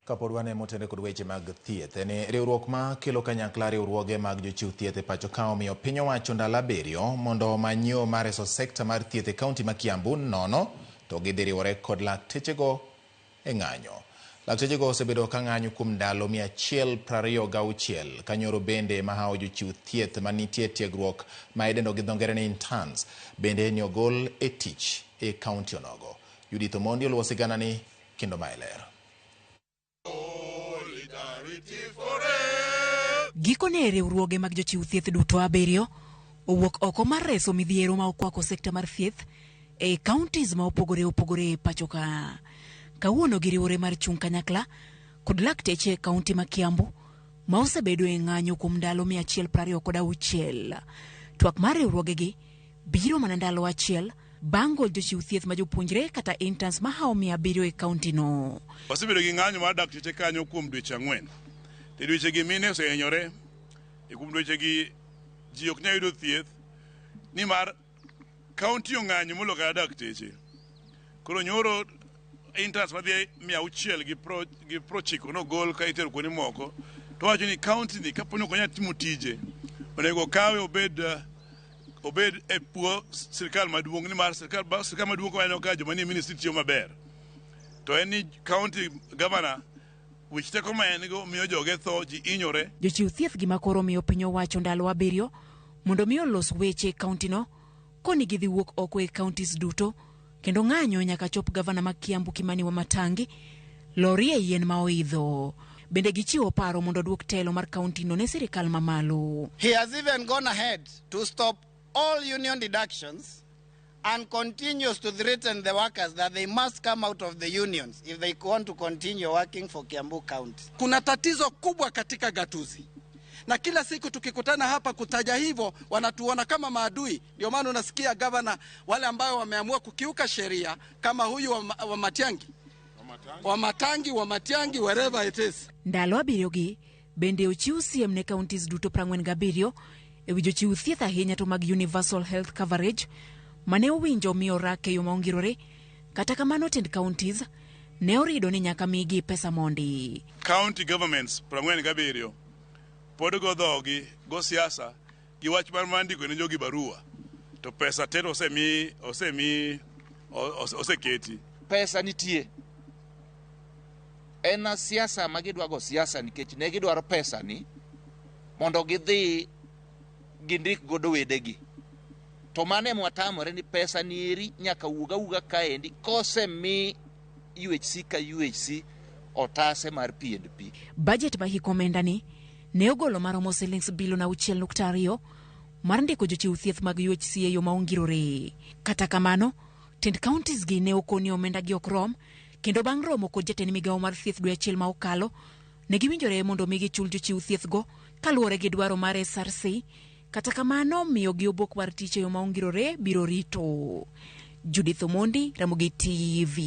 Kapodwane motende kod weche mag thieth ne riwruok ma kelo kanyakla riwruoge mag jochiw thieth e pacho ka omiyo piny owacho ndalo 7 mondo manyo mar reso sekta mar thieth e kaunti ma Kiambu nono to gidhi riwore kod laktechego e ng'anyo. Laktechego osebedo ka ng'anyo kuom ndalo 126 kanyoro bende mahawo jochiw thieth manitie tiegruok ma idendo gi dho ngere ni interns bende ni ogol e tich e kaunti onogo. Judith Omondi oluwo siganani kendo maelero. Gikone riwruoge mag jochiw thieth duto 7 owuok oko mar reso midhiero ma okwako sekta mar thieth e counties ma opogore e pacho ka. Kawuono giriwore mar chung' kanyakla kod lakteche e kaunti ma Kiambu ma osebedo e ng'anyo kuom ndalo 126. Twak mar riwruogegi biro mana ndalo achiel bang' gol jochiw thieth ma jopuonjre kata interns ma hawo 700 e kaunti no. Osebedo gi ng'anyo mar dakteche kanyo kuom dweche 4. Dweche gi mine osehinyore, kuom dweche gi ji ok nyal yudo thieth nimar kaunti ong'anyo molo ka dakteche. Koro nyoro interns madhi 690 nogol ka itero kuonde moko, to wacho ni kaunti ni kaponi ok onyal timo tije onego kawe obed e puo sirkal maduong' nimar sirkal maduong' konyo ka joma nie ministry tiyo maber. To en ni county governor wich teko ma en go miyo joge tho, ji inyore. Jochiw thieth gi makoro miyo piny owacho ndalo 7 mondo miyo los weche kaunti no koni gidhi wuok oko e counties duto kendo ng'anyo nyaka chop gavana ma Kiambu Kimani Wamatangi lori e yien ma oidho. Bende gichiwo paro mondo duok telo mar kaunti no ne sirikal mamalo. He has even gone ahead to stop all union deductions and continues to threaten the workers that they must come out of the unions if they want to continue working for Kiambu County. Kuna tatizo kubwa katika gatuzi. Na kila siku tukikutana hapa kutaja hivyo wanatuona kama maadui. Ndio maana unasikia governor wale ambao wameamua kukiuka sheria kama huyu wa Matiangi wherever it is. Ndalo 7 bende ochiw CM ne counties duto 47 ewi jochiw thieth ahinya to mag universal health coverage mane owinjo miyo rake yo maongirore. Kata kamano tend counties ne orido ni nyaka migi pesa mondi. County governments 47 pod go dhogi go siasa gi wach mar mandiko ne jogi barua to pesa tero oseketi. Pesa nitie en siasa magidwa go siasa nikech ne gidwaro pesa ni mondo gidhi gindik godo wedegi. To mane mwatamore ni pesa ni eri nyaka uga kaendi kosemi UHC ka UHC otase mar P&P. Budget ba hikomenda ni ne ogolo maromo shillings bilion 6.2 mar ndiko jochiw thieth mag UHC e yo maongirore. Kata kamano tend counties gi ne okoni omenda gi okrom kendo bang' romo kod jatend migawo mar thieth dwe achiel ma okalo ne giwinjore mondo migi chul jochiw thieth go kaluwore gi dwaro mar SRC. Kata kamano miyo gi obok mar tich e yo maongirore biro rito. Judith Omondi, Ramogi TV.